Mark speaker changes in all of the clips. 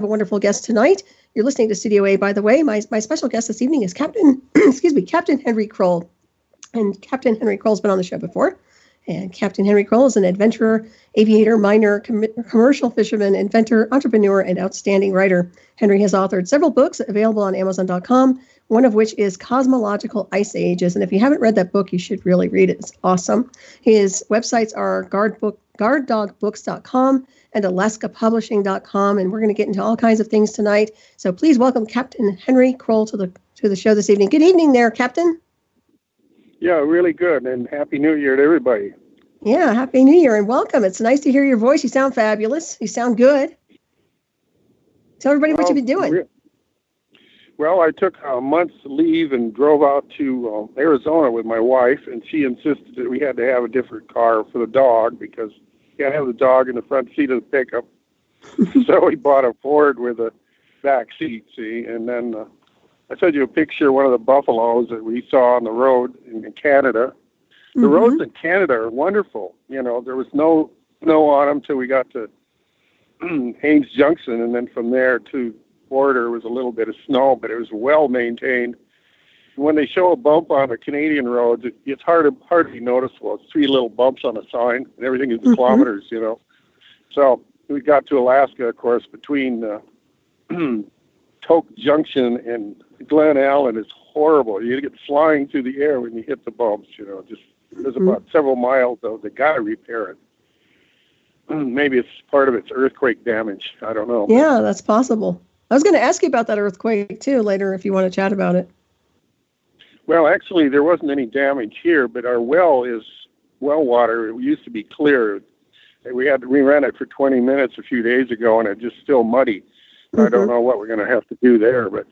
Speaker 1: a wonderful guest tonight. You're listening to Studio A, by the way. My special guest this evening is Captain, Captain Henry Kroll. And Captain Henry Kroll's been on the show before. And Captain Henry Kroll is an adventurer, aviator, miner, commercial fisherman, inventor, entrepreneur, and outstanding writer. Henry has authored several books available on Amazon.com, one of which is Cosmological Ice Ages. And if you haven't read that book, you should really read it. It's awesome. His websites are guardddogbooks.com and alaskapublishing.com. And we're going to get into all kinds of things tonight. So please welcome Captain Henry Kroll to the show this evening. Good evening there, Captain.
Speaker 2: Yeah, really good, and Happy New Year to everybody.
Speaker 1: Yeah, Happy New Year, and welcome. It's nice to hear your voice. You sound fabulous. You sound good. Tell everybody what you've been doing.
Speaker 2: Well, I took a month's leave and drove out to Arizona with my wife, and she insisted that we had to have a different car for the dog because you can't have the dog in the front seat of the pickup. So we bought a Ford with a back seat, see, and then I sent you a picture of one of the buffaloes that we saw on the road in Canada. The roads in Canada are wonderful. You know, there was no snow on them till we got to Haines Junction, and then from there to border was a little bit of snow, but it was well maintained. When they show a bump on the Canadian roads, it's hardly noticeable. It's 3 little bumps on a sign, and everything is kilometers, you know. So we got to Alaska, of course, between Tok Junction and Glen Allen is horrible. You get flying through the air when you hit the bumps, you know. Just there's about several miles, though. They got to repair it. Maybe it's part of its earthquake damage. I don't know.
Speaker 1: Yeah, that's possible. I was going to ask you about that earthquake, too, later if you want to chat about it.
Speaker 2: Well, actually, there wasn't any damage here, but our well is well water. It used to be clear. We ran it for 20 minutes a few days ago, and it's just still muddy. I don't know what we're going to have to do there, but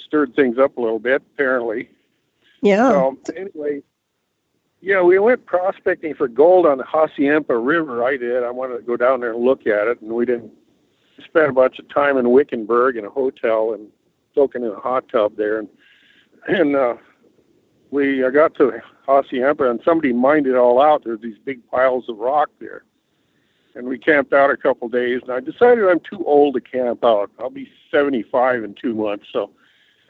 Speaker 2: stirred things up a little bit, apparently.
Speaker 1: Yeah.
Speaker 2: So, anyway, yeah, we went prospecting for gold on the Hacienda River. I did. I wanted to go down there and look at it, and we didn't spend a bunch of time in Wickenburg in a hotel and soaking in a hot tub there. And we got to Hacienda, and somebody mined it all out. There's these big piles of rock there. And we camped out a couple days, and I decided I'm too old to camp out. I'll be 75 in 2 months, so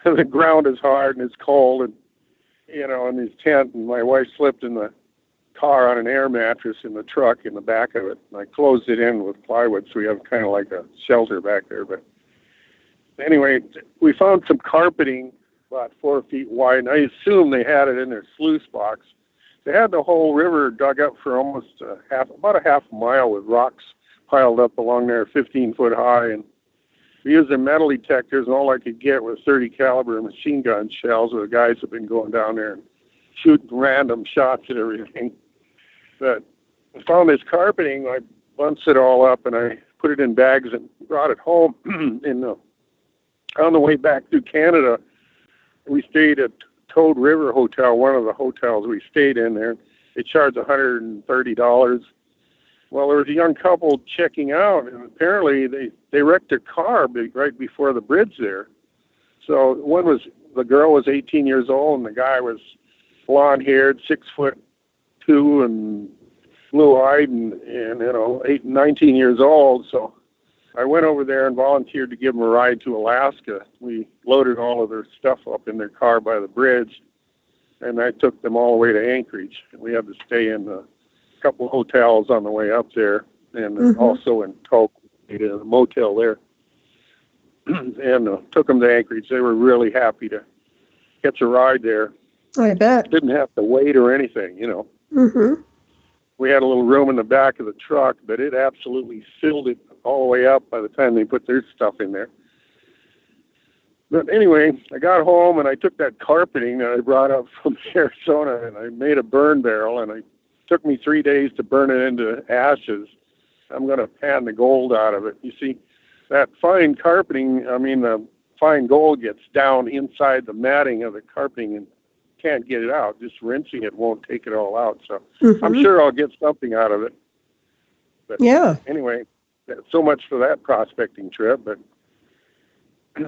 Speaker 2: the ground is hard and it's cold, and you know, in his tent, and my wife slept in the car on an air mattress in the truck in the back of it. And I closed it in with plywood, so we have kind of like a shelter back there. But anyway, we found some carpeting about 4 feet wide, and I assume they had it in their sluice box. They had the whole river dug up for almost about a half mile with rocks piled up along there, 15 foot high, and we used their metal detectors, and all I could get was 30 caliber machine gun shells. The guys have been going down there and shooting random shots at everything. But I found this carpeting. I bunched it all up, and I put it in bags and brought it home. On the way back through Canada, we stayed at Toad River Hotel, one of the hotels we stayed in there. They charged $130. Well, there was a young couple checking out, and apparently they wrecked their car right before the bridge there. So the girl was 18 years old, and the guy was blonde-haired, 6'2", and blue-eyed, and 19 years old. So I went over there and volunteered to give them a ride to Alaska. We loaded all of their stuff up in their car by the bridge, and I took them all the way to Anchorage. We had to stay in a couple of hotels on the way up there, and also in Tok, a motel there, and took them to Anchorage. They were really happy to catch a ride there.
Speaker 1: I bet.
Speaker 2: Didn't have to wait or anything, you know. We had a little room in the back of the truck, but it absolutely filled it all the way up by the time they put their stuff in there. But anyway, I got home, and I took that carpeting that I brought up from Arizona, and I made a burn barrel, and it took me 3 days to burn it into ashes. I'm going to pan the gold out of it. You see, that fine carpeting, the fine gold gets down inside the matting of the carpeting and can't get it out. Just rinsing it won't take it all out. So I'm sure I'll get something out of it. But anyway, so much for that prospecting trip. But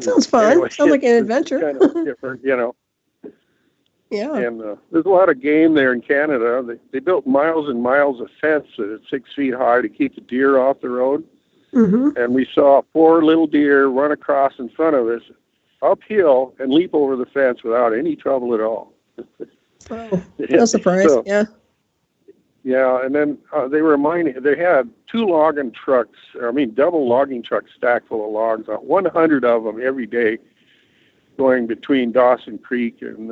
Speaker 1: sounds fun.
Speaker 2: Anyway,
Speaker 1: sounds like an adventure.
Speaker 2: Kind of different, you know.
Speaker 1: Yeah.
Speaker 2: And there's a lot of game there in Canada. They built miles and miles of fence that's 6 feet high to keep the deer off the road. and we saw 4 little deer run across in front of us uphill and leap over the fence without any trouble at all.
Speaker 1: Oh, no surprise. So, yeah.
Speaker 2: Yeah, and then they had 2 logging trucks, double logging trucks stacked full of logs, 100 of them every day, going between Dawson Creek and,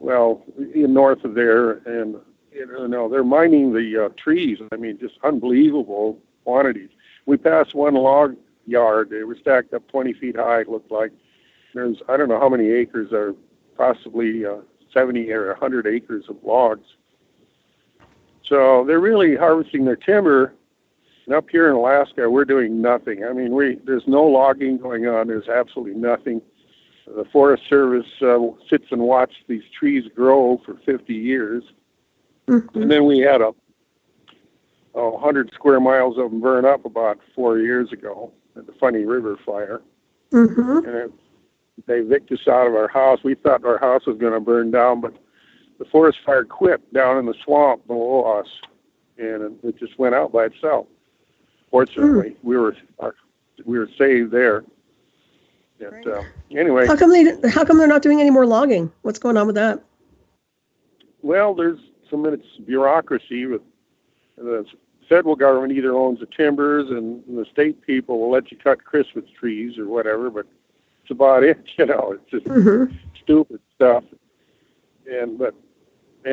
Speaker 2: north of there. And, they're mining the trees. Just unbelievable quantities. We passed one log yard. They were stacked up 20 feet high, it looked like. There's, I don't know how many acres are, possibly 70 or 100 acres of logs. So they're really harvesting their timber. And up here in Alaska, we're doing nothing. There's no logging going on. There's absolutely nothing. The Forest Service sits and watches these trees grow for 50 years. And then we had 100 square miles of them burn up about 4 years ago at the Funny River fire. And they evicted us out of our house. We thought our house was going to burn down, but the forest fire quit down in the swamp below us, and it just went out by itself. Fortunately, we were saved there. And, anyway,
Speaker 1: how come they're not doing any more logging? What's going on with that?
Speaker 2: Well, there's some bureaucracy with the federal government either owns the timbers, and the state people will let you cut Christmas trees or whatever, but it's about it. It's just stupid stuff. And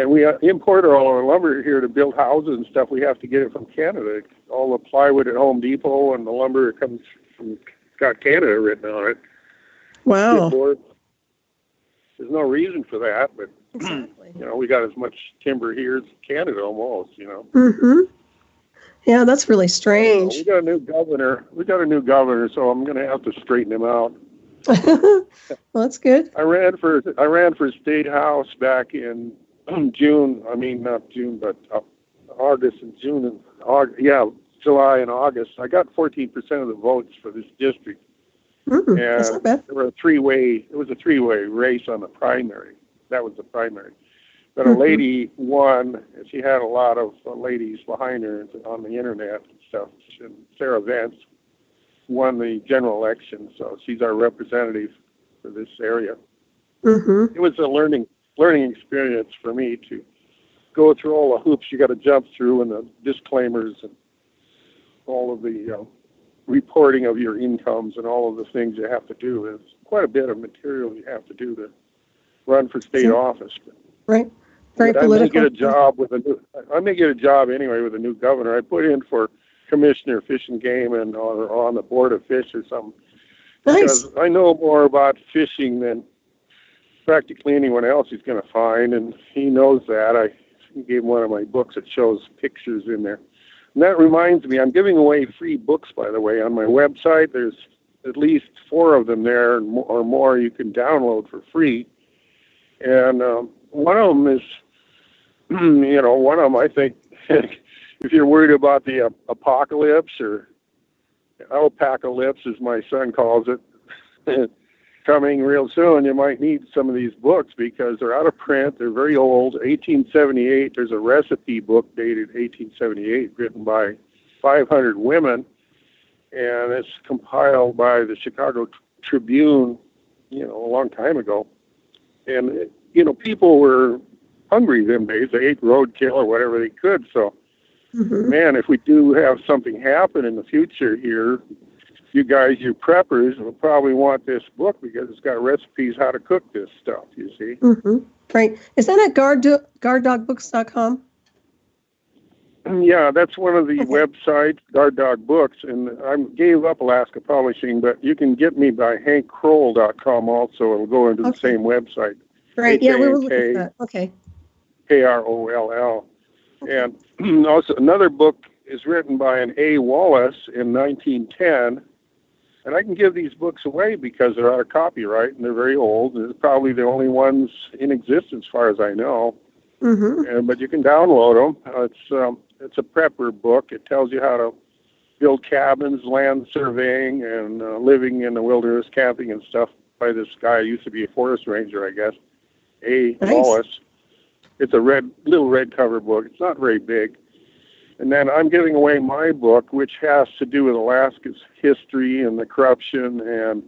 Speaker 2: we import all our lumber here to build houses and stuff. We have to get it from Canada. All the plywood at Home Depot and the lumber comes from, it's got Canada written on it.
Speaker 1: Wow.
Speaker 2: There's no reason for that, but
Speaker 1: exactly.
Speaker 2: We got as much timber here as Canada almost.
Speaker 1: Yeah, that's really strange.
Speaker 2: We got a new governor, so I'm going to have to straighten him out.
Speaker 1: Well, that's good.
Speaker 2: I ran for state house back in June. Not June, but August and June and August. Yeah, July and August. I got 14% of the votes for this district. And
Speaker 1: that's not bad.
Speaker 2: It was a three-way race on the primary. That was the primary. But a lady won, and she had a lot of ladies behind her on the internet and stuff. And Sarah Vance won the general election, so she's our representative for this area. It was a learning experience for me to go through all the hoops you got to jump through and the disclaimers and all of the reporting of your incomes and all of the things you have to do. It's quite a bit of material you have to do to run for state office.
Speaker 1: Right. Very political.
Speaker 2: I may get a job anyway with a new governor. I put in for commissioner Fish and Game and or on the board of fish or something.
Speaker 1: Nice.
Speaker 2: Because I know more about fishing than practically anyone else he's going to find, and he knows that. I gave him one of my books that shows pictures in there. And that reminds me, I'm giving away free books, by the way, on my website. There's at least 4 of them there or more you can download for free. And one of them is, I think, if you're worried about the apocalypse or alpacalypse, as my son calls it, coming real soon, you might need some of these books because they're out of print. They're very old. 1878, there's a recipe book dated 1878 written by 500 women, and it's compiled by the Chicago Tribune, a long time ago. And, people were hungry them days. They ate roadkill or whatever they could. So, man, if we do have something happen in the future here, you guys, you preppers, will probably want this book because it's got recipes how to cook this stuff, you see.
Speaker 1: Right. Is that at guarddog.books.com?
Speaker 2: Yeah, that's one of the websites, Guard Dog Books, and I gave up Alaska Publishing, but you can get me by hankkroll.com also. It'll go into the same website.
Speaker 1: Right, yeah, we were looking at that. Okay.
Speaker 2: Kroll. And also another book is written by an A. Wallace in 1910, and I can give these books away because they're out of copyright and they're very old. They're probably the only ones in existence as far as I know. But you can download them. It's a prepper book. It tells you how to build cabins, land surveying, and living in the wilderness, camping and stuff by this guy who used to be a forest ranger, I guess, A. Wallace. It's a little red cover book. It's not very big. And then I'm giving away my book, which has to do with Alaska's history and the corruption and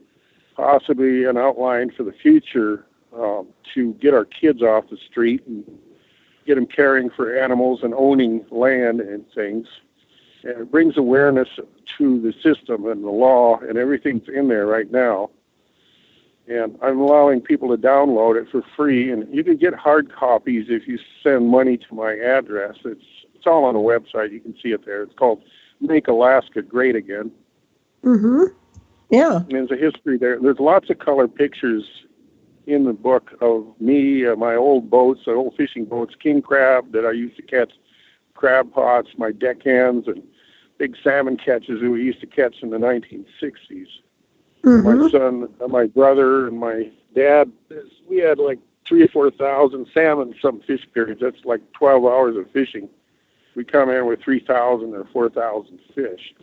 Speaker 2: possibly an outline for the future to get our kids off the street and get them caring for animals and owning land and things. And it brings awareness to the system and the law and everything's in there right now. And I'm allowing people to download it for free. And you can get hard copies if you send money to my address. It's all on the website. You can see it there. It's called Make Alaska Great Again.
Speaker 1: Mm-hmm. Yeah.
Speaker 2: And there's a history there. There's lots of color pictures in the book of me, my old boats, the old fishing boats, king crab that I used to catch, crab pots, my deckhands, and big salmon catches that we used to catch in the 1960s. Mm-hmm. My son, my brother, and my dad, we had like 3,000 or 4,000 salmon some fish periods. That's like 12 hours of fishing. We come in with 3,000 or 4,000 fish.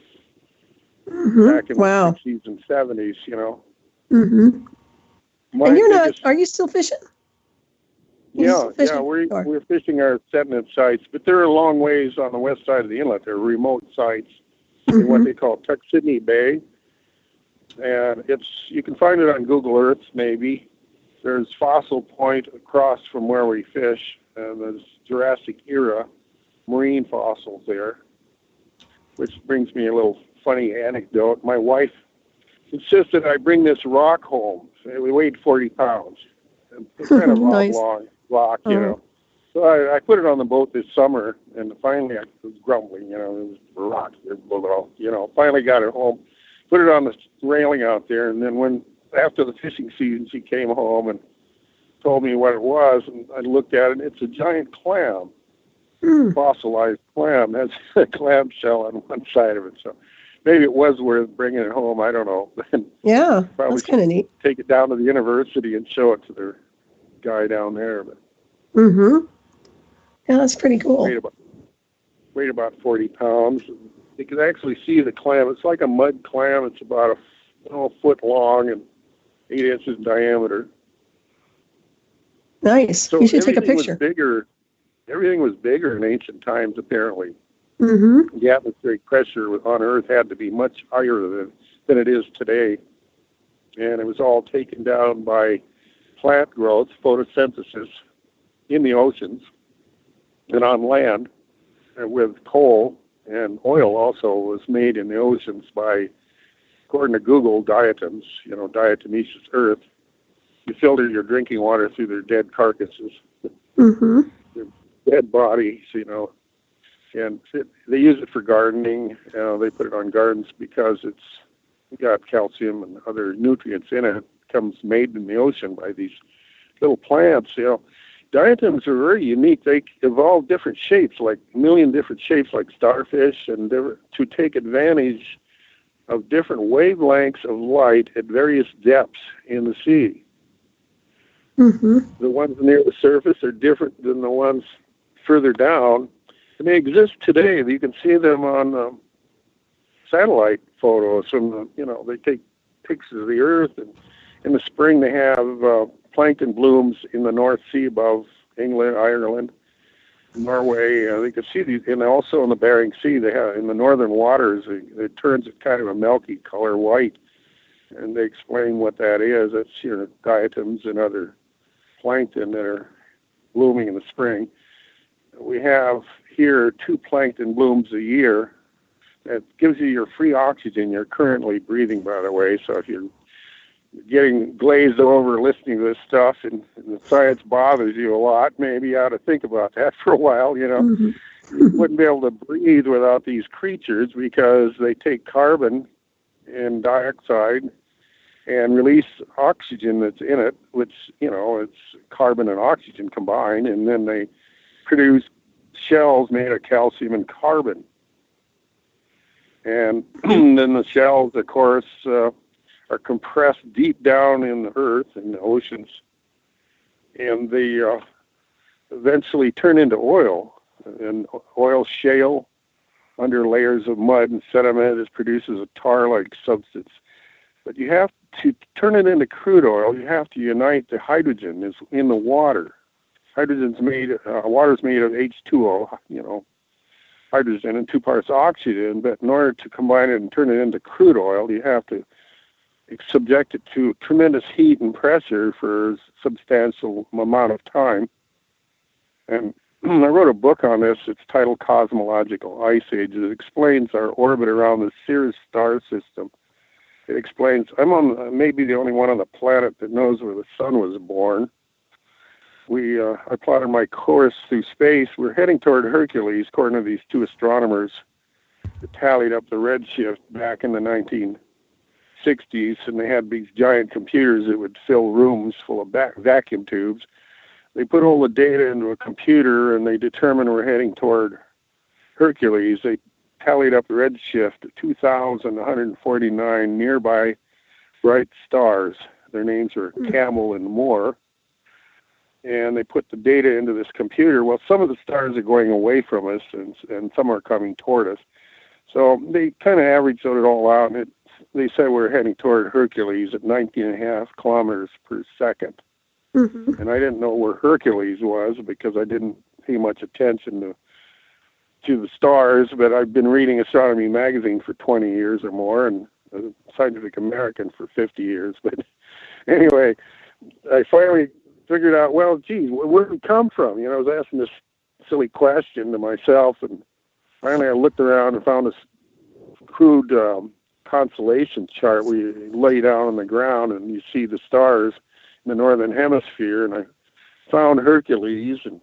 Speaker 1: Mm-hmm.
Speaker 2: Back in the 60s and 70s, you know.
Speaker 1: Mm-hmm. And you're not, are you still fishing?
Speaker 2: We're fishing our set-net sites, but they're a long ways on the west side of the inlet. They're remote sites in what they call Tuxidney Bay. And you can find it on Google Earth, maybe. There's Fossil Point across from where we fish, and there's Jurassic era marine fossils there, which brings me a little funny anecdote. My wife insisted I bring this rock home. It weighed 40 pounds. It's kind of nice. Oblong rock, you know. So I put it on the boat this summer, and finally I was grumbling, you know, it was rock, you know. Finally got it home, put it on the railing out there, and then after the fishing season, she came home and told me what it was, and I looked at it, and it's a giant clam, fossilized clam. Has a clam shell on one side of it, so maybe it was worth bringing it home. I don't know.
Speaker 1: Yeah, that's kind of neat.
Speaker 2: Take it down to the university and show it to their guy down there. But
Speaker 1: yeah, that's pretty cool.
Speaker 2: Weighed about 40 pounds. You can actually see the clam. It's like a mud clam. It's about a foot long and 8 inches in diameter.
Speaker 1: Nice. So you should take a picture.
Speaker 2: Everything was bigger in ancient times, apparently. The atmospheric pressure on Earth had to be much higher than it is today. And it was all taken down by plant growth, photosynthesis in the oceans and on land, with coal and oil also was made in the oceans by, according to Google, diatoms, you know, diatomaceous earth. You filter your drinking water through their dead carcasses, their dead bodies, you know. And they use it for gardening. They put it on gardens because it's got calcium and other nutrients in it. It comes made in the ocean by these little plants. You know, diatoms are very unique. They evolve different shapes, like a million different shapes, like starfish, and to take advantage of different wavelengths of light at various depths in the sea. The ones near the surface are different than the ones further down. And they exist today. You can see them on satellite photos from they take pictures of the Earth. And in the spring, they have plankton blooms in the North Sea above England, Ireland, Norway. They can see these, and also in the Bering Sea, they have in the northern waters. It turns it kind of a milky color, white, and they explain what that is. It's diatoms and other plankton that are blooming in the spring. We have here 2 plankton blooms a year. That gives you your free oxygen you're currently breathing, by the way. So if you're getting glazed over listening to this stuff and the science bothers you a lot, maybe you ought to think about that for a while, you know. You wouldn't be able to breathe without these creatures because they take carbon and dioxide and release oxygen that's in it, which, it's carbon and oxygen combined, and then they produce shells made of calcium and carbon. And then the shells, of course, are compressed deep down in the earth, in the oceans, and they eventually turn into oil. And oil shale under layers of mud and sediment produces a tar-like substance. But you have to turn it into crude oil. You have to unite the hydrogen is in the water. Water's made of H2O, hydrogen and 2 parts oxygen, but in order to combine it and turn it into crude oil, you have to subject it to tremendous heat and pressure for a substantial amount of time. And I wrote a book on this. It's titled Cosmological Ice Age. It explains our orbit around the Sirius star system. It explains, I'm on maybe the only one on the planet that knows where the sun was born. I plotted my course through space. We're heading toward Hercules, according to these 2 astronomers that tallied up the redshift back in the 1960s, and they had these giant computers that would fill rooms full of vacuum tubes. They put all the data into a computer, and they determined we're heading toward Hercules. They tallied up the redshift at 2,149 nearby bright stars. Their names are Camel and Moore. And they put the data into this computer. Well, some of the stars are going away from us, and some are coming toward us. So they kind of averaged it all out, and they said we're heading toward Hercules at 19.5 kilometers per second. And I didn't know where Hercules was because I didn't pay much attention to the stars, but I've been reading Astronomy Magazine for 20 years or more, and Scientific American for 50 years. But anyway, I finally figured out, well, geez, where did we come from? I was asking this silly question to myself, and finally I looked around and found this crude constellation chart where you lay down on the ground and you see the stars in the northern hemisphere, and I found Hercules, and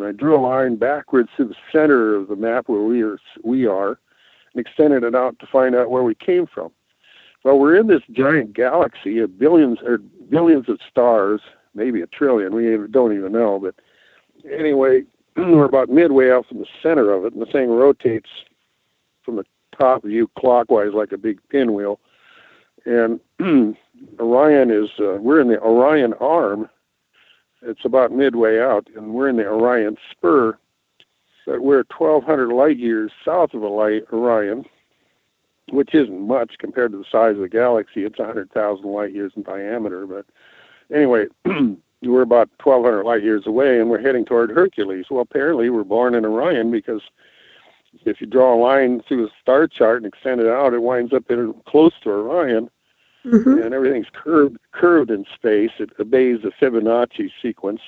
Speaker 2: I drew a line backwards to the center of the map where we are, and extended it out to find out where we came from. Well, we're in this giant galaxy of billions of stars, maybe a trillion, we don't even know, but anyway, we're about midway out from the center of it, and the thing rotates from the top view clockwise like a big pinwheel. And Orion we're in the Orion arm. It's about midway out, and we're in the Orion spur, but we're 1,200 light years south of Orion, which isn't much compared to the size of the galaxy. It's 100,000 light years in diameter, but anyway, we're about 1,200 light years away, and we're heading toward Hercules. Well, apparently we're born in Orion, because if you draw a line through the star chart and extend it out, it winds up close to Orion, and everything's curved in space. It obeys the Fibonacci sequence.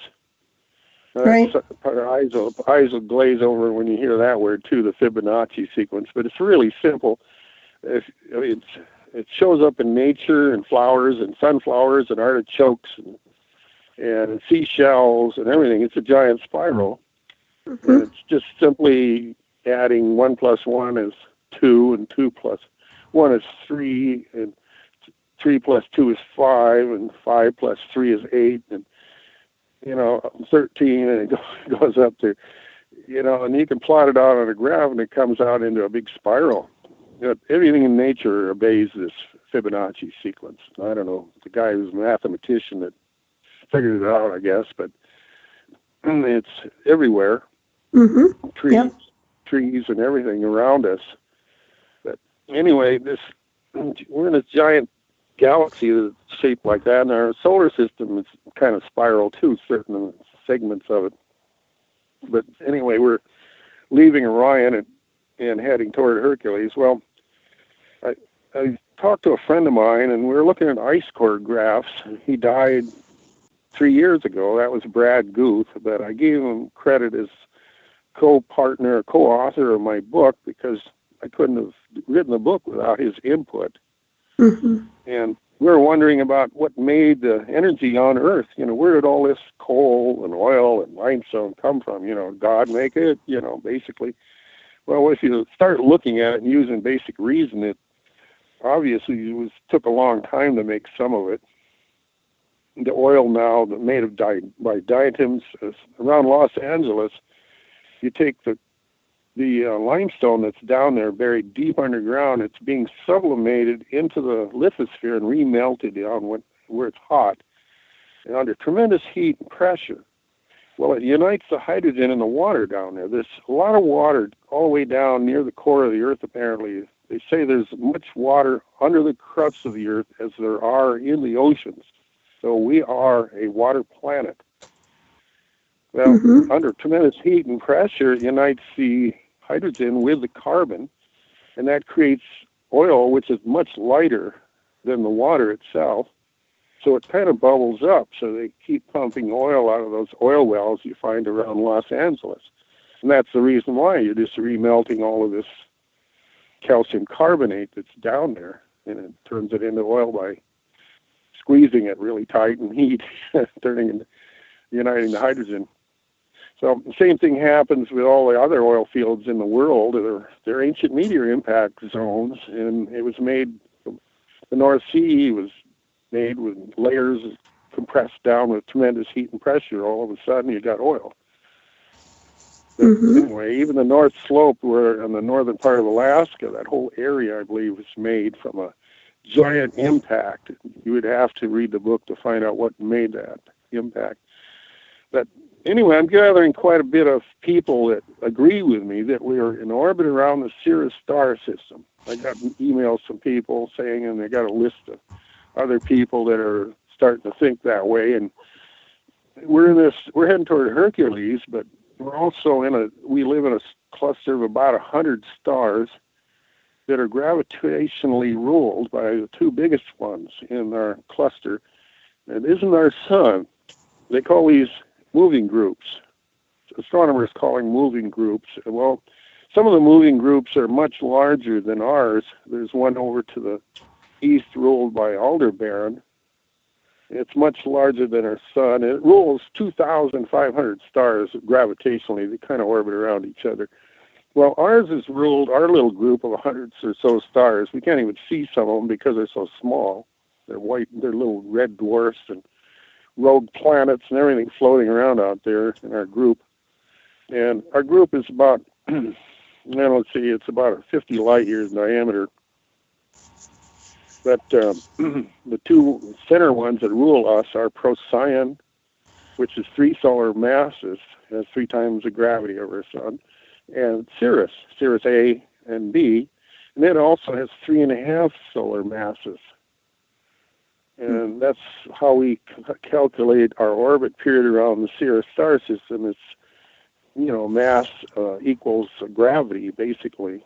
Speaker 1: Right.
Speaker 2: Eyes will glaze over when you hear that word too, the Fibonacci sequence. But it's really simple. It shows up in nature and flowers and sunflowers and artichokes and seashells and everything. It's a giant spiral. And it's just simply adding 1 plus 1 is 2, and 2 plus 1 is 3, and 3 plus 2 is 5, and 5 plus 3 is 8, and 13, and it goes up to, and you can plot it out on a graph, and it comes out into a big spiral. Everything in nature obeys this Fibonacci sequence. I don't know, the guy who's a mathematician that figured it out, I guess, but it's everywhere. Trees and everything around us. But anyway, we're in this giant galaxy that's shaped like that, and our solar system is kind of spiral too, certain segments of it. But anyway, we're leaving Orion and heading toward Hercules. Well, I talked to a friend of mine, and we were looking at ice core graphs. He died 3 years ago. That was Brad Guth, but I gave him credit as co-author of my book, because I couldn't have written the book without his input. And we were wondering about what made the energy on Earth. Where did all this coal and oil and limestone come from? God make it, basically. Well, if you start looking at it and using basic reason, it obviously took a long time to make some of it. The oil now made by diatoms around Los Angeles, you take the limestone that's down there buried deep underground, it's being sublimated into the lithosphere and remelted down where it's hot and under tremendous heat and pressure. Well, it unites the hydrogen in the water down there. There's a lot of water all the way down near the core of the Earth, apparently. They say there's much water under the crust of the Earth as there are in the oceans. So we are a water planet. Well, under tremendous heat and pressure, it unites the hydrogen with the carbon, and that creates oil, which is much lighter than the water itself. So it kind of bubbles up. So they keep pumping oil out of those oil wells you find around Los Angeles. And that's the reason why you're just remelting all of this calcium carbonate that's down there, and it turns it into oil by squeezing it really tight and heat, uniting the hydrogen. So the same thing happens with all the other oil fields in the world. They're ancient meteor impact zones, and it was made, the North Sea was made with layers compressed down with tremendous heat and pressure. All of a sudden you got oil. But anyway, even the North Slope, where in the northern part of Alaska, that whole area, I believe, was made from a giant impact. You would have to read the book to find out what made that impact. But anyway, I'm gathering quite a bit of people that agree with me that we are in orbit around the Sirius star system. I got emails from people saying, and they got a list of other people that are starting to think that way. And we're heading toward Hercules, but we're also we live in a cluster of about 100 stars that are gravitationally ruled by the two biggest ones in our cluster. It isn't our sun. They call these moving groups. Astronomers calling moving groups. Well, some of the moving groups are much larger than ours. There's one over to the east ruled by Aldebaran. It's much larger than our sun. It rules 2,500 stars gravitationally. They kind of orbit around each other. Well, ours is ruled, our little group of 100 or so stars. We can't even see some of them because they're so small. They're white, they're little red dwarfs and rogue planets and everything floating around out there in our group. And our group is about, it's about 50 light years in diameter. But the two center ones that rule us are Procyon, which is 3 solar masses, has 3 times the gravity of our sun, and Sirius A and B, and it also has 3.5 solar masses. And that's how we calculate our orbit period around the Sirius star system. It's, mass equals gravity, basically.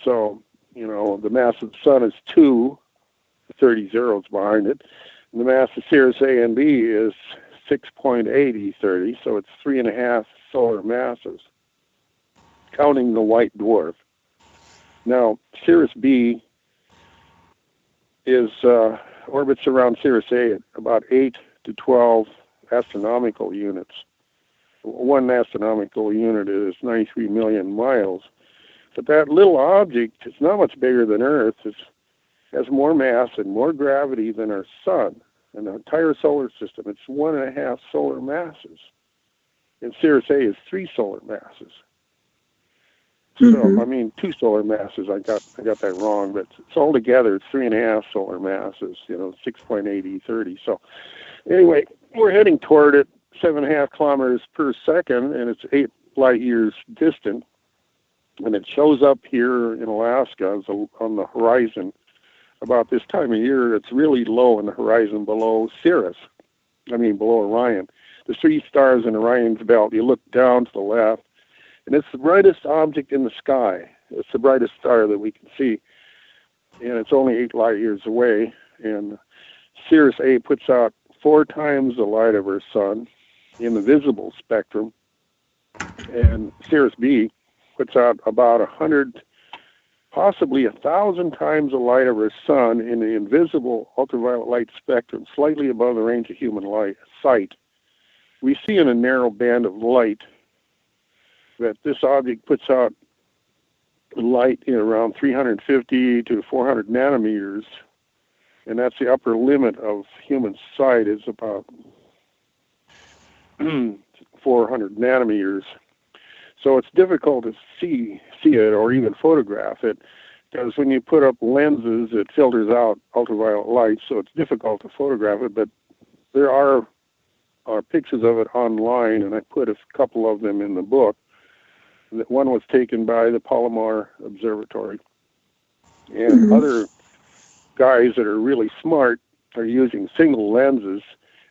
Speaker 2: So, the mass of the sun is 2, 30 zeros behind it. And the mass of Sirius A and B is 6.8030, so it's 3.5 solar masses, counting the white dwarf. Now, Sirius B is orbits around Sirius A at about 8 to 12 astronomical units. 1 astronomical unit is 93 million miles. But that little object is not much bigger than Earth. It has more mass and more gravity than our sun. And the entire solar system, it's 1.5 solar masses. And Sirius A is 3 solar masses. So, 2 solar masses, I got that wrong, but it's all together, it's 3.5 solar masses, 6.8030. So anyway, we're heading toward it 7.5 kilometers per second, and it's 8 light years distant. And it shows up here in Alaska on the horizon. About this time of year, it's really low in the horizon below below Orion. The 3 stars in Orion's belt, you look down to the left, and it's the brightest object in the sky. It's the brightest star that we can see. And it's only 8 light years away. And Sirius A puts out 4 times the light of our sun in the visible spectrum. And Sirius B puts out about 100, possibly 1,000 times the light of our sun in the invisible ultraviolet light spectrum, slightly above the range of human sight. We see in a narrow band of light that this object puts out light in around 350 to 400 nanometers, and that's the upper limit of human sight, is about 400 nanometers. So it's difficult to see it or even photograph it, because when you put up lenses, it filters out ultraviolet light, so it's difficult to photograph it. But there are pictures of it online, and I put a couple of them in the book. One was taken by the Palomar Observatory. And other guys that are really smart are using single lenses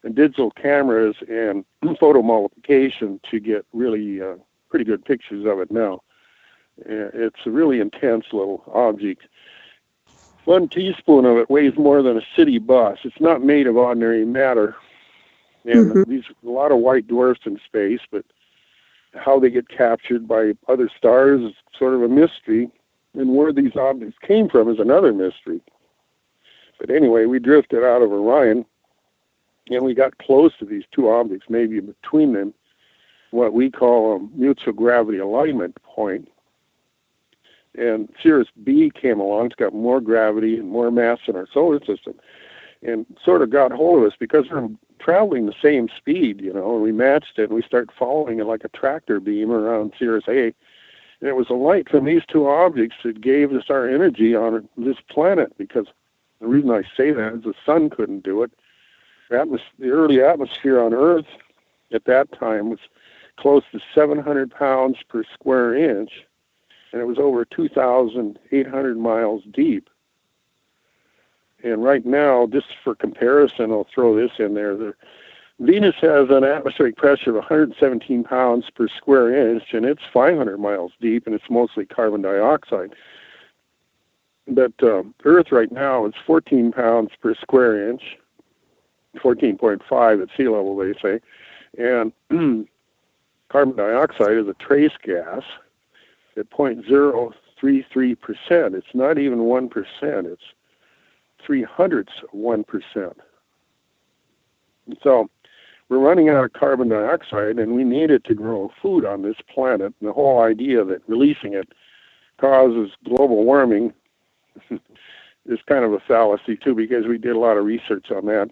Speaker 2: and digital cameras and photo multiplication to get really pretty good pictures of it now. It's a really intense little object. 1 teaspoon of it weighs more than a city bus. It's not made of ordinary matter. And these a lot of white dwarfs in space, but how they get captured by other stars is sort of a mystery. And where these objects came from is another mystery. But anyway, we drifted out of Orion, and we got close to these two objects, maybe between them, what we call a mutual gravity alignment point. And Sirius B came along. It's got more gravity and more mass in our solar system, and sort of got hold of us because we're traveling the same speed, and we matched it, and we started following it like a tractor beam around Sirius A. And it was a light from these two objects that gave us our energy on this planet, because the reason I say that is the sun couldn't do it. The early atmosphere on Earth at that time was close to 700 pounds per square inch, and it was over 2,800 miles deep. And right now, just for comparison, I'll throw this in there. Venus has an atmospheric pressure of 117 pounds per square inch, and it's 500 miles deep, and it's mostly carbon dioxide. But Earth right now is 14 pounds per square inch, 14.5 at sea level, they say. And carbon dioxide is a trace gas at 0.033%. It's not even 1%. It's 0.03%. So we're running out of carbon dioxide, and we need it to grow food on this planet. And the whole idea that releasing it causes global warming is kind of a fallacy, too, because we did a lot of research on that.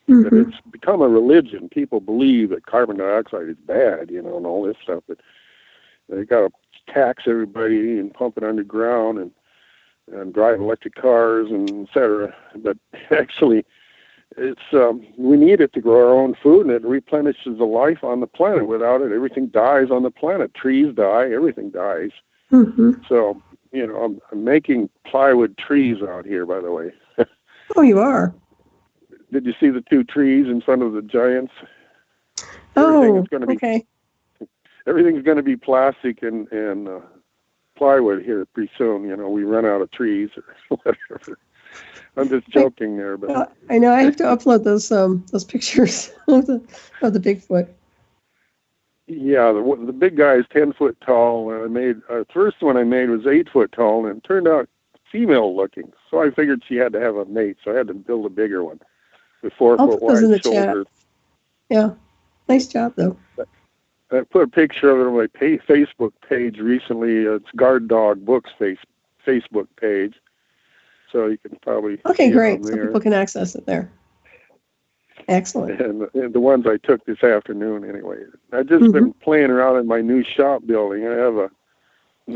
Speaker 2: But it's become a religion. People believe that carbon dioxide is bad, and all this stuff. But they got to tax everybody and pump it underground and drive electric cars and et cetera. But actually, it's we need it to grow our own food, and it replenishes the life on the planet. Without it, everything dies on the planet. Trees die, everything dies. So, I'm making plywood trees out here, by the way.
Speaker 1: Oh, you are?
Speaker 2: Did you see the two trees in front of the giants?
Speaker 1: Oh, okay.
Speaker 2: Everything's going to be plastic and plywood here pretty soon. We run out of trees or whatever. I'm just joking there, but
Speaker 1: I know I have to upload those pictures of the Bigfoot.
Speaker 2: Yeah, the big guy is 10 foot tall. And the first one I made was 8 foot tall, and it turned out female looking. So I figured she had to have a mate, so I had to build a bigger one with 4 foot wide shoulders.
Speaker 1: Yeah, nice job though.
Speaker 2: I put a picture of it on my Facebook page recently. It's Guard Dog Books Facebook page. So you can probably
Speaker 1: okay, great. So people can access it there. Excellent.
Speaker 2: And the ones I took this afternoon, anyway. I've just been playing around in my new shop building. I have a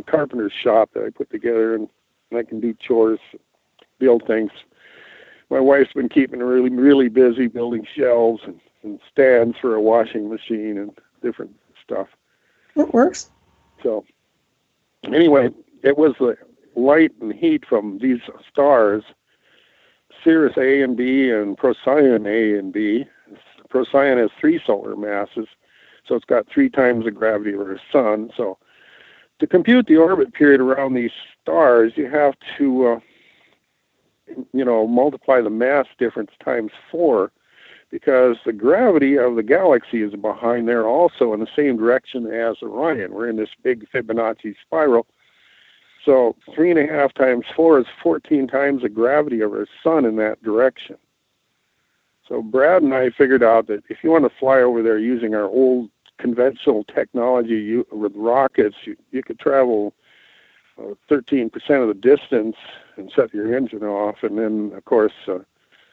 Speaker 2: carpenter's shop that I put together, and I can do chores, build things. My wife's been keeping really, really busy building shelves and stands for a washing machine and different stuff.
Speaker 1: That works.
Speaker 2: So anyway, it was the light and heat from these stars, Sirius A and B and Procyon A and B. Procyon has 3 solar masses, so it's got 3 times the gravity of our sun. So to compute the orbit period around these stars, you have to multiply the mass difference times 4, because the gravity of the galaxy is behind there also in the same direction as Orion. We're in this big Fibonacci spiral. So 3.5 times 4 is 14 times the gravity of our sun in that direction. So Brad and I figured out that if you want to fly over there using our old conventional technology with rockets, you could travel 13% of the distance and shut your engine off, and then, of course,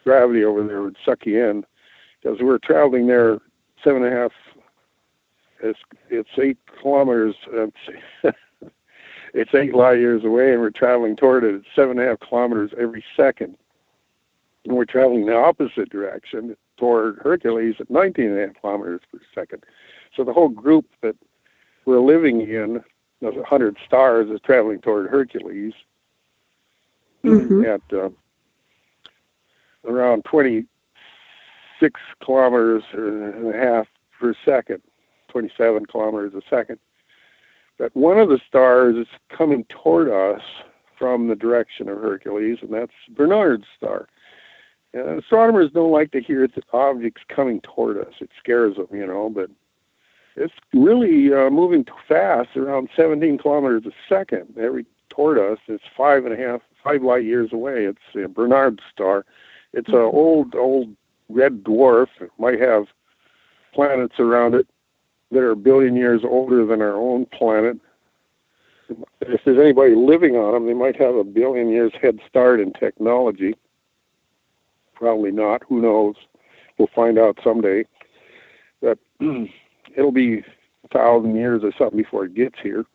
Speaker 2: gravity over there would suck you in. Because we're traveling there 7.5, it's 8 kilometers, it's 8 light years away, and we're traveling toward it at 7.5 kilometers every second. And we're traveling the opposite direction toward Hercules at 19.5 kilometers per second. So the whole group that we're living in, of 100 stars, is traveling toward Hercules at around 26 kilometers and a half per second, 27 kilometers a second. that one of the stars is coming toward us from the direction of Hercules, and that's Bernard's star. And astronomers don't like to hear objects coming toward us. It scares them, but it's really moving fast, around 17 kilometers a second. Toward us, it's 5 light years away. It's Bernard's star. It's an old red dwarf. It might have planets around it that are a billion years older than our own planet. If there's anybody living on them, they might have a billion years head start in technology. Probably not. Who knows? We'll find out someday. But it'll be 1,000 years or something before it gets here.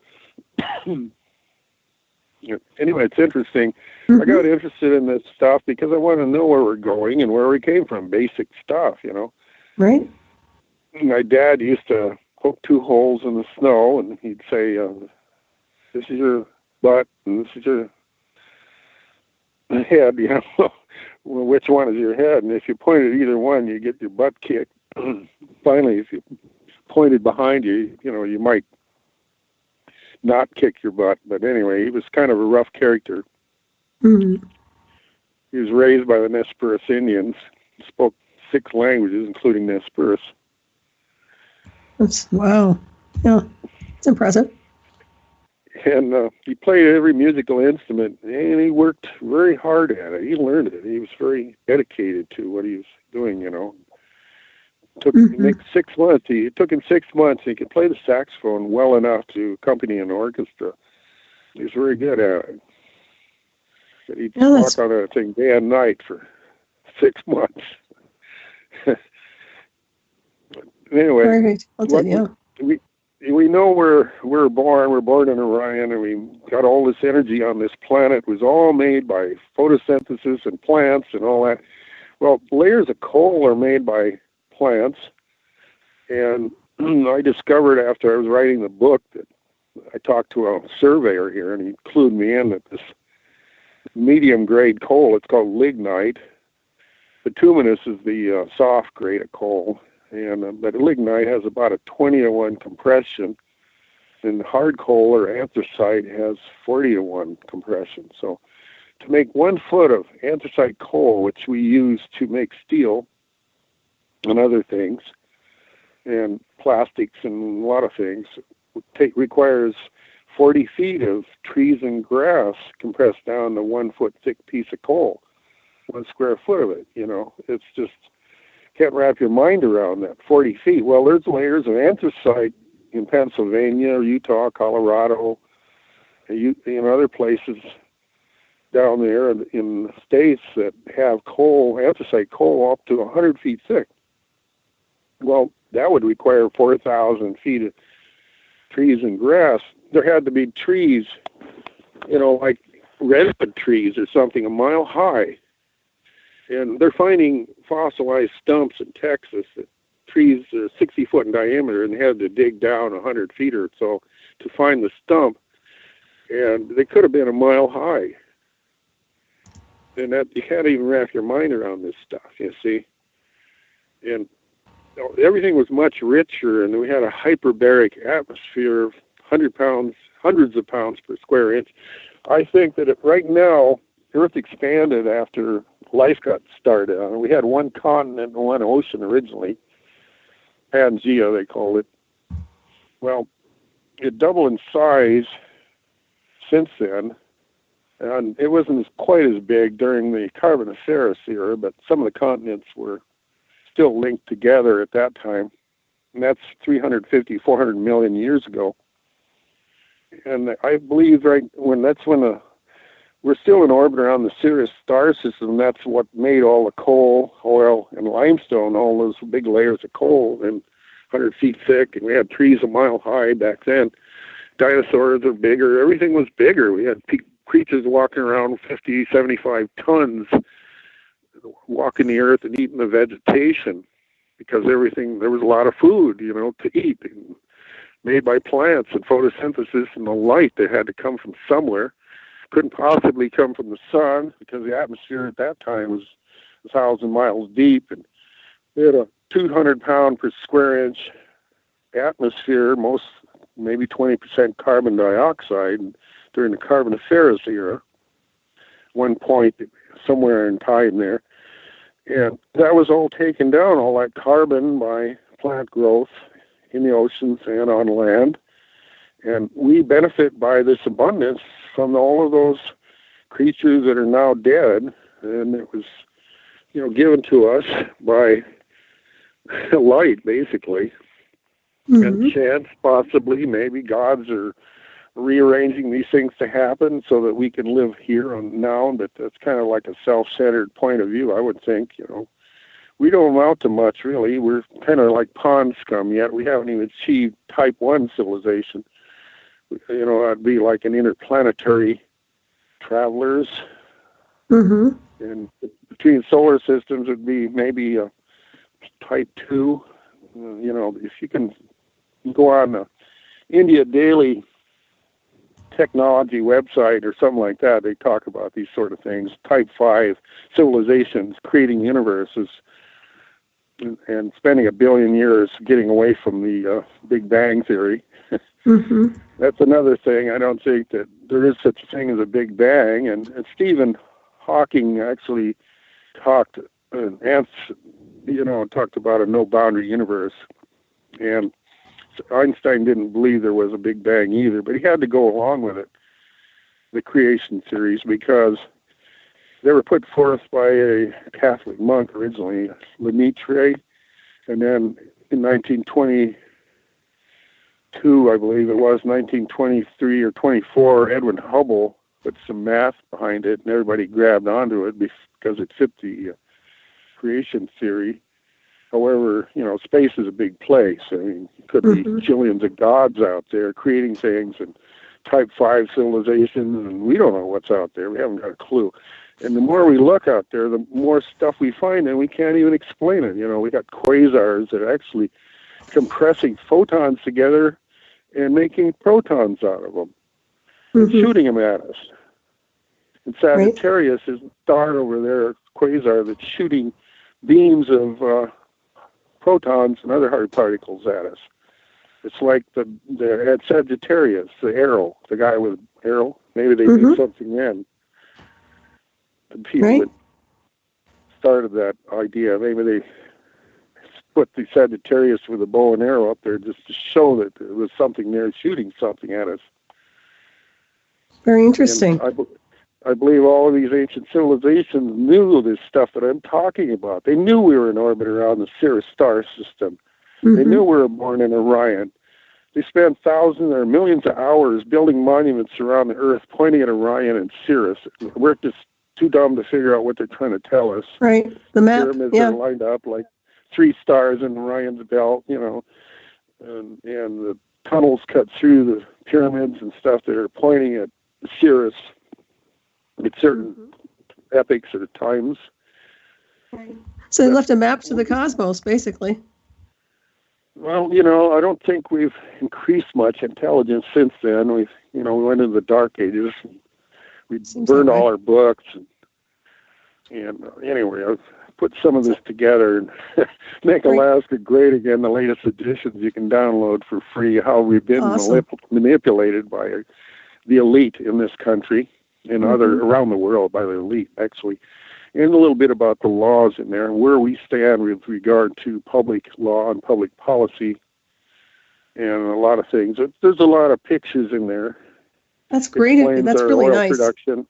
Speaker 2: Anyway, it's interesting. I got interested in this stuff because I want to know where we're going and where we came from. Basic stuff,
Speaker 1: Right.
Speaker 2: My dad used to poke 2 holes in the snow, and he'd say, this is your butt, and this is your head, Well, which one is your head? And if you pointed at either one, you get your butt kicked. Finally, if you pointed behind you, you might not kick your butt. But anyway, he was kind of a rough character.
Speaker 1: Mm-hmm.
Speaker 2: He was raised by the Nez Perce Indians, spoke 6 languages, including Nez Perce.
Speaker 1: Wow. Yeah, it's impressive.
Speaker 2: And he played every musical instrument, and he worked very hard at it. He learned it. He was very dedicated to what he was doing, Took him 6 months. It took him 6 months. He could play the saxophone well enough to accompany an orchestra. He was very good at it. But he'd walk on that thing day and night for 6 months. Anyway,
Speaker 1: Perfect.
Speaker 2: we know we're born. We're born in Orion, and we got all this energy on this planet. It was all made by photosynthesis and plants and all that. Well, layers of coal are made by plants, and I discovered after I was writing the book that I talked to a surveyor here, and he clued me in that this medium-grade coal, it's called lignite. Bituminous is the soft grade of coal. And but lignite has about a 20-to-1 compression, and hard coal or anthracite has 40-to-1 compression. So to make 1 foot of anthracite coal, which we use to make steel and other things, and plastics and a lot of things, requires 40 feet of trees and grass compressed down to 1 foot thick piece of coal, 1 square foot of it. It's just can't wrap your mind around that. 40 feet. Well, there's layers of anthracite in Pennsylvania, Utah, Colorado, other places down there in the States that have anthracite coal up to 100 feet thick. Well, that would require 4,000 feet of trees and grass. There had to be trees, like redwood trees or something a mile high. And they're finding fossilized stumps in Texas that trees are 60 foot in diameter, and they had to dig down 100 feet or so to find the stump. And they could have been a mile high. And that you can't even wrap your mind around this stuff, you see. And everything was much richer, and we had a hyperbaric atmosphere of hundreds of pounds per square inch. I think that right now, Earth expanded after life got started. We had 1 continent and 1 ocean originally. Pangea, they called it. Well, it doubled in size since then, and it wasn't quite as big during the Carboniferous era, but some of the continents were still linked together at that time, and that's 350, 400 million years ago. And I believe we're still in orbit around the Sirius star system. That's what made all the coal, oil, and limestone, all those big layers of coal, and 100 feet thick. And we had trees a mile high back then. Dinosaurs are bigger. Everything was bigger. We had creatures walking around 50, 75 tons, walking the earth and eating the vegetation, because there was a lot of food, to eat, made by plants and photosynthesis and the light that had to come from somewhere. Couldn't possibly come from the sun because the atmosphere at that time was 1,000 miles deep, and we had a 200 pound per square inch atmosphere. Most maybe 20% carbon dioxide during the Carboniferous era, one point somewhere in time there. And that was all taken down, all that carbon, by plant growth in the oceans and on land. And we benefit by this abundance from all of those creatures that are now dead. And it was, given to us by light, basically. And chance, possibly, maybe gods are rearranging these things to happen so that we can live here and now. But that's kind of like a self-centered point of view, I would think. We don't amount to much, really. We're kind of like pond scum yet. We haven't even achieved type 1 civilization. I'd be like an interplanetary travelers. And between solar systems would be maybe a type 2. If you can go on the India Daily technology website or something like that, they talk about these sort of things. Type 5 civilizations creating universes and spending 1 billion years getting away from the Big Bang theory. That's another thing. I don't think that there is such a thing as a Big Bang. And Stephen Hawking actually talked about a no-boundary universe. And Einstein didn't believe there was a Big Bang either, but he had to go along with it, the creation theories, because they were put forth by a Catholic monk originally, Lemaitre, and then in 1922, I believe it was, 1923 or 24, Edwin Hubble put some math behind it, and everybody grabbed onto it because it fit the creation theory. However, space is a big place. I mean, it could be jillions of gods out there creating things and type 5 civilizations, and we don't know what's out there. We haven't got a clue. And the more we look out there, the more stuff we find, and we can't even explain it. We got quasars that are actually compressing photons together and making protons out of them and shooting them at us. And Sagittarius is a star over there, a quasar that's shooting beams of protons and other hard particles at us. It's like the at Sagittarius, the arrow, the guy with arrow. Maybe they did something then. The people that started that idea, maybe they put the Sagittarius with a bow and arrow up there just to show that there was something there shooting something at us.
Speaker 1: Very interesting.
Speaker 2: I believe all of these ancient civilizations knew this stuff that I'm talking about. They knew we were in orbit around the Sirius star system. They knew we were born in Orion. They spent thousands or millions of hours building monuments around the Earth, pointing at Orion and Sirius. We're just too dumb to figure out what they're trying to tell us.
Speaker 1: Right, the map.
Speaker 2: Pyramids are lined up like 3 stars in Orion's belt, and the tunnels cut through the pyramids and stuff that are pointing at Sirius at certain epochs or times.
Speaker 1: So they left a map to the cosmos, basically.
Speaker 2: Well, I don't think we've increased much intelligence since then. We went into the Dark Ages. We burned all our books. And anyway, I've put some of this together and Make Alaska Great Again, the latest editions you can download for free, how we've been manipulated by the elite in this country and around the world by the elite, actually. And a little bit about the laws in there and where we stand with regard to public law and public policy and a lot of things. There's a lot of pictures in there.
Speaker 1: That's great. That's really nice.
Speaker 2: Production.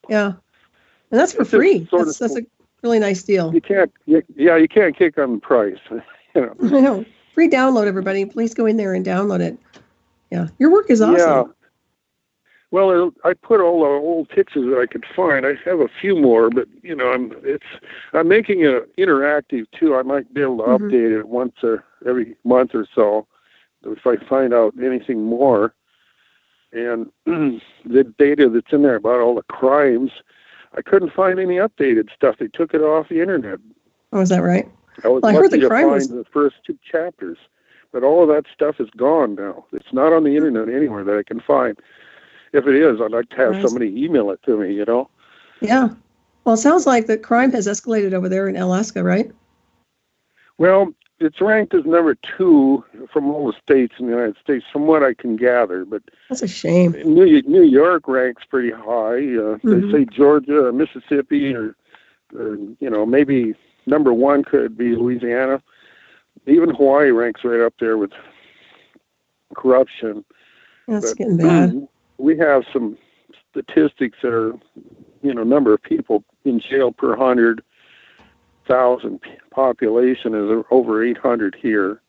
Speaker 1: Yeah. And that's for free. That's a really nice deal.
Speaker 2: You can't kick on the price.
Speaker 1: I know. Free download, everybody. Please go in there and download it. Yeah. Your work is awesome.
Speaker 2: Yeah. Well, I put all the old pictures that I could find. I have a few more, but I'm making it interactive too. I might be able to update it once or every month or so if I find out anything more. And the data that's in there about all the crimes, I couldn't find any updated stuff. They took it off the internet.
Speaker 1: Oh, is that right?
Speaker 2: I heard the crime was the first 2 chapters, but all of that stuff is gone now. It's not on the internet anywhere that I can find. If it is, I'd like to have somebody email it to me,
Speaker 1: Yeah. Well, it sounds like the crime has escalated over there in Alaska, right?
Speaker 2: Well, it's ranked as number 2 from all the states in the United States, from what I can gather. But
Speaker 1: that's a shame.
Speaker 2: New York ranks pretty high. They say Georgia or Mississippi or maybe number 1 could be Louisiana. Even Hawaii ranks right up there with corruption.
Speaker 1: That's getting bad.
Speaker 2: We have some statistics that are, number of people in jail per 100,000 population is over 800 here.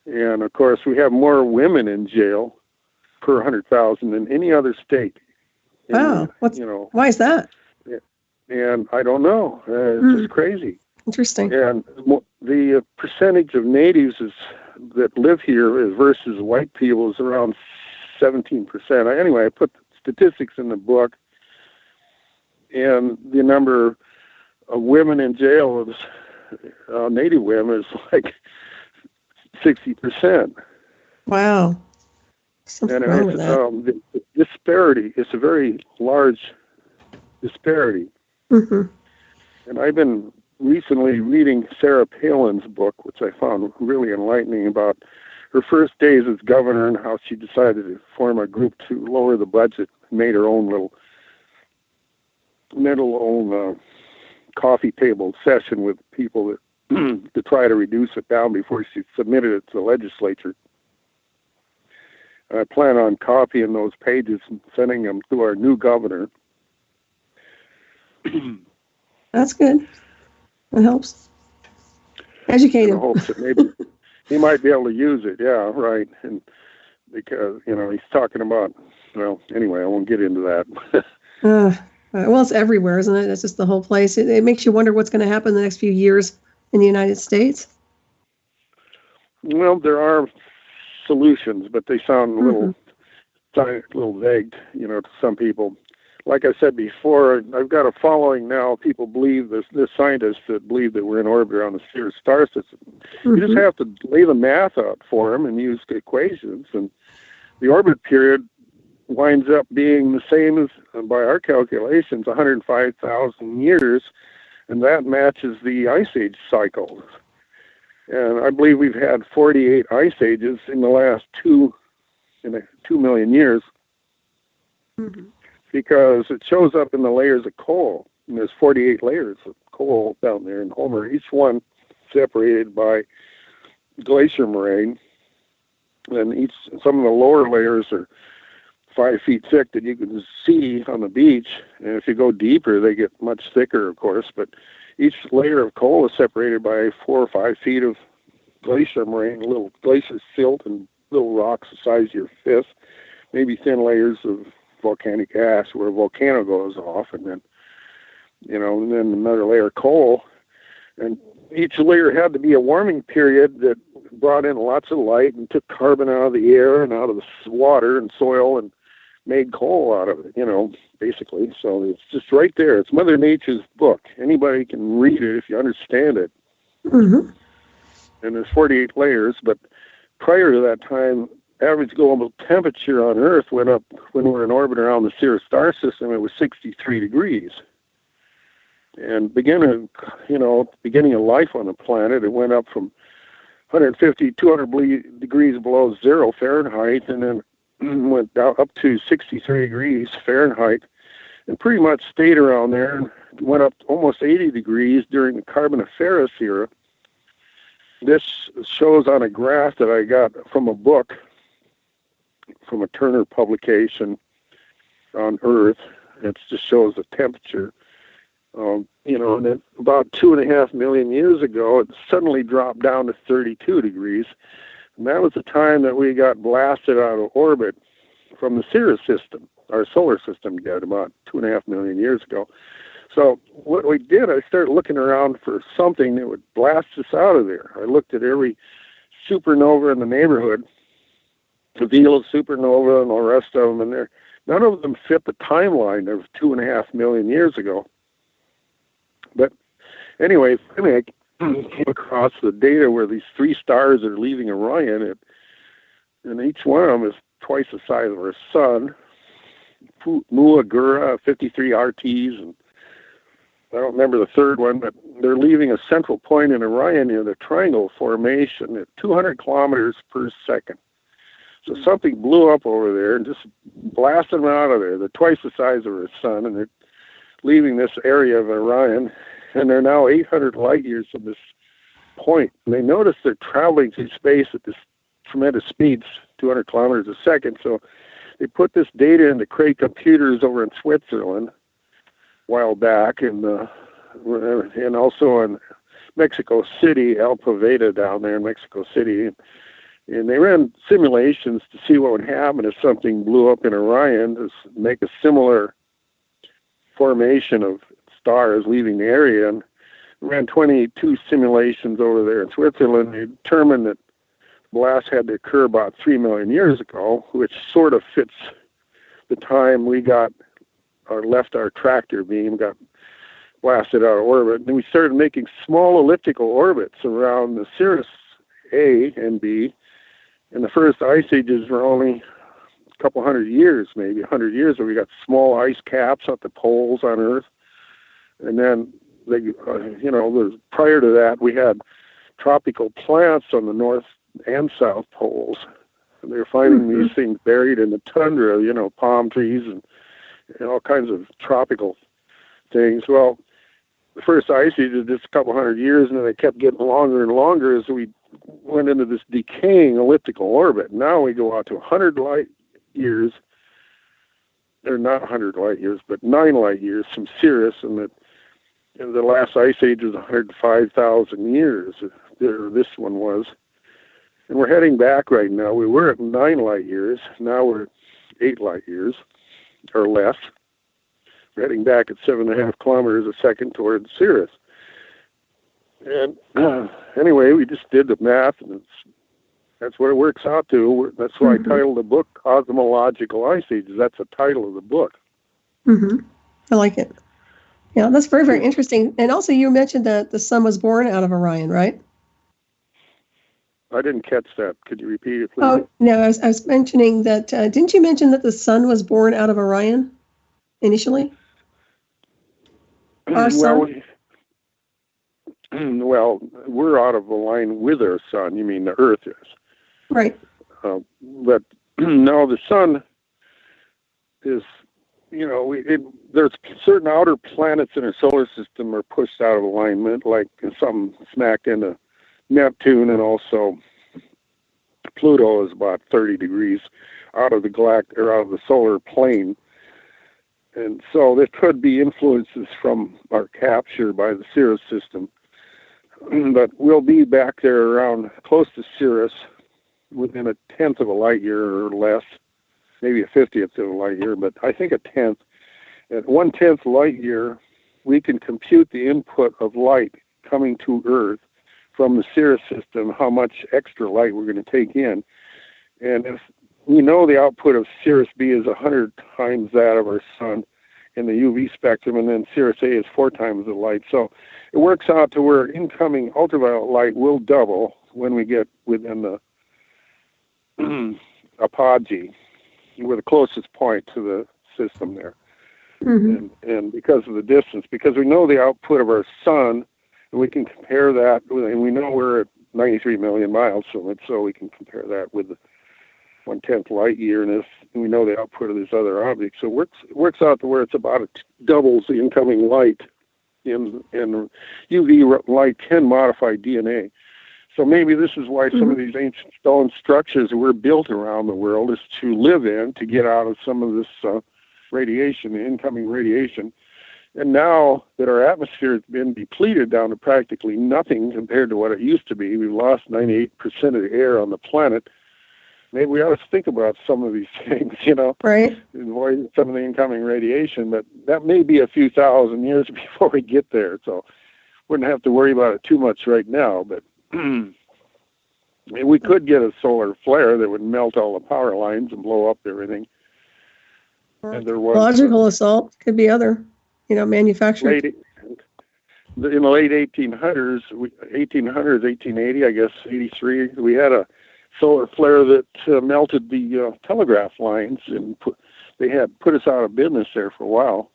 Speaker 2: And of course, we have more women in jail per 100,000 than any other state.
Speaker 1: Wow. Why is that?
Speaker 2: And I don't know. It's just crazy.
Speaker 1: Interesting.
Speaker 2: And the percentage of natives that live here versus white people is around 17%. Anyway, I put the statistics in the book, and the number of women in jail is native women is like 60%.
Speaker 1: Wow. Something wrong with that.
Speaker 2: The disparity is a very large disparity.
Speaker 1: Mm-hmm.
Speaker 2: And I've been recently reading Sarah Palin's book, which I found really enlightening, about her first days as governor and how she decided to form a group to lower the budget, made her own little coffee table session with people that to try to reduce it down before she submitted it to the legislature. I plan on copying those pages and sending them to our new governor.
Speaker 1: That's good. That helps. Educate him.
Speaker 2: In hopes that maybe he might be able to use it. Yeah, right. And because, he's talking about, well, anyway, I won't get into that.
Speaker 1: Well, it's everywhere, isn't it? It's just the whole place. It makes you wonder what's going to happen in the next few years in the United States.
Speaker 2: Well, there are solutions, but they sound a little vague, to some people. Like I said before, I've got a following now. People believe there's scientists that believe that we're in orbit around the Sirius star system. You just have to lay the math out for them and use equations, and the orbit period winds up being the same as, by our calculations, 105,000 years, and that matches the Ice Age cycle. And I believe we've had 48 ice ages in the last 2 million years. Because it shows up in the layers of coal. And there's 48 layers of coal down there in Homer, each one separated by glacier moraine. And some of the lower layers are 5 feet thick that you can see on the beach. And if you go deeper, they get much thicker, of course. But each layer of coal is separated by 4 or 5 feet of glacier moraine, little glacier silt and little rocks the size of your fist, maybe thin layers of volcanic ash where a volcano goes off, and then another layer of coal. And each layer had to be a warming period that brought in lots of light and took carbon out of the air and out of the water and soil and made coal out of it, basically. So it's just right there. It's Mother Nature's book. Anybody can read it if you understand it. And there's 48 layers, but prior to that time, average global temperature on Earth went up when we were in orbit around the Sirius star system. It was 63 degrees. And beginning of life on the planet, it went up from 150, 200 degrees below zero Fahrenheit, and then went down up to 63 degrees Fahrenheit, and pretty much stayed around there, and went up almost 80 degrees during the Carboniferous era. This shows on a graph that I got from a book, from a Turner publication on Earth. It just shows the temperature. And then about 2.5 million years ago, it suddenly dropped down to 32 degrees. And that was the time that we got blasted out of orbit from the Sirius system. Our solar system did about 2.5 million years ago. So what we did, I started looking around for something that would blast us out of there. I looked at every supernova in the neighborhood, the Vela supernova and the rest of them, and none of them fit the timeline of 2.5 million years ago. But anyway, finally I came across the data where these 3 stars are leaving Orion, and each one of them is twice the size of our sun. Muagura, 53 RTs, and I don't remember the third one, but they're leaving a central point in Orion in a triangle formation at 200 kilometers per second. So something blew up over there and just blasted them out of there. They're twice the size of our sun, and they're leaving this area of Orion, and they're now 800 light years from this point. And they notice they're traveling through space at this tremendous speeds, 200 kilometers a second. So they put this data into Cray computers over in Switzerland a while back, and also in Mexico City, El Poveda down there in Mexico City. And they ran simulations to see what would happen if something blew up in Orion to make a similar formation of stars leaving the area. And ran 22 simulations over there in Switzerland. They determined that the blast had to occur about 3 million years ago, which sort of fits the time we got or left our tractor beam, got blasted out of orbit. And we started making small elliptical orbits around the Sirius A and B. And the first ice ages were only a couple hundred years, maybe 100 years, where we got small ice caps at the poles on Earth. And then, prior to that, we had tropical plants on the north and south poles. And they were finding these things buried in the tundra, palm trees and all kinds of tropical things. Well, the first ice age was just a couple hundred years, and then they kept getting longer and longer as we went into this decaying elliptical orbit. Now we go out to 100 light years, or not 100 light years, but 9 light years from Sirius, and the last ice age was 105,000 years. This one was. And we're heading back right now. We were at 9 light years. Now we're at 8 light years, or less. We're heading back at 7.5 kilometers a second towards Sirius. And anyway, we just did the math, and that's what it works out to. That's why I titled the book Cosmological Ice Ages. That's the title of the book.
Speaker 1: I like it. Yeah, that's very, very interesting. And also, you mentioned that the sun was born out of Orion, right?
Speaker 2: I didn't catch that. Could you repeat it, please?
Speaker 1: Oh, no, I was mentioning that, didn't you mention that the sun was born out of Orion initially? Our sun?
Speaker 2: Well, we're out of line with our sun. You mean the Earth is.
Speaker 1: Right.
Speaker 2: But no, the sun is, there's certain outer planets in our solar system are pushed out of alignment, like some smacked into Neptune, and also Pluto is about 30 degrees out of the solar plane. And so there could be influences from our capture by the Sirius system. But we'll be back there around close to Sirius within 1/10 of a light year or less, maybe 1/50th of a light year, but I think 1/10. At 1/10 light year, we can compute the input of light coming to Earth from the Sirius system, how much extra light we're going to take in. And if we know the output of Sirius B is 100 times that of our sun in the UV spectrum, and then Sirius A is 4 times the light. So it works out to where incoming ultraviolet light will double when we get within the apogee. We're the closest point to the system there. And because of the distance, because we know the output of our sun, and we can compare that, and we know we're at 93 million miles from it, so we can compare that with the 1/10 light year, and we know the output of this other object. So it works out to where it's about doubles the incoming light, and UV light can modify DNA. So maybe this is why some of these ancient stone structures were built around the world, is to live in, to get out of some of this radiation, the incoming radiation. And now that our atmosphere has been depleted down to practically nothing compared to what it used to be, we've lost 98% of the air on the planet. Maybe we ought to think about some of these things,
Speaker 1: Right.
Speaker 2: Avoid some of the incoming radiation, but that may be a few thousand years before we get there. So wouldn't have to worry about it too much right now, but we could get a solar flare that would melt all the power lines and blow up everything. And there was
Speaker 1: logical assault, could be other, manufactured.
Speaker 2: In the late 1800s, 1880, I guess, 83, we had a solar flare that melted the telegraph lines, and put us out of business there for a while.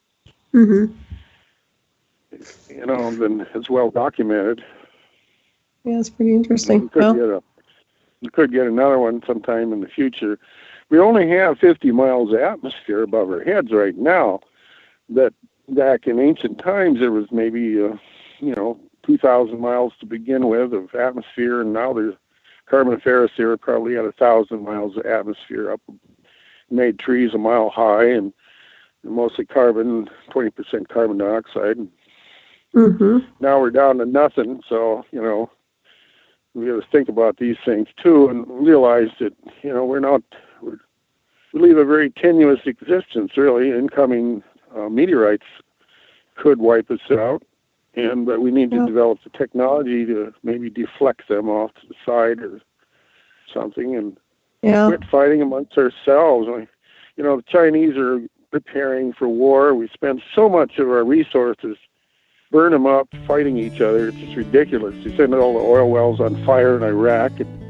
Speaker 2: than it's well documented.
Speaker 1: Yeah, it's pretty interesting.
Speaker 2: We could get another one sometime in the future. We only have 50 miles of atmosphere above our heads right now. That back in ancient times, there was maybe 2,000 miles to begin with of atmosphere, and now there's Carboniferous era probably had 1,000 miles of atmosphere up, made trees a mile high, and mostly carbon, 20% carbon dioxide.
Speaker 1: Mm-hmm.
Speaker 2: Now we're down to nothing, so we got to think about these things too, and realize that we live a very tenuous existence. Really, incoming meteorites could wipe us out, but we need to develop the technology to maybe deflect them off to the side or something, and quit fighting amongst ourselves. The Chinese are preparing for war. We spend so much of our resources, burn them up, fighting each other. It's just ridiculous. You send all the oil wells on fire in Iraq, and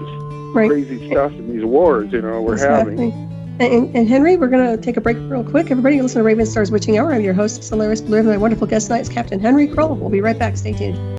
Speaker 2: just crazy stuff in these wars, we're having.
Speaker 1: And Henry, we're going to take a break real quick. Everybody listen to Ravenstar's Witching Hour. I'm your host, Solaris, BlueRaven. My wonderful guest tonight is Captain Henry Kroll. We'll be right back. Stay tuned.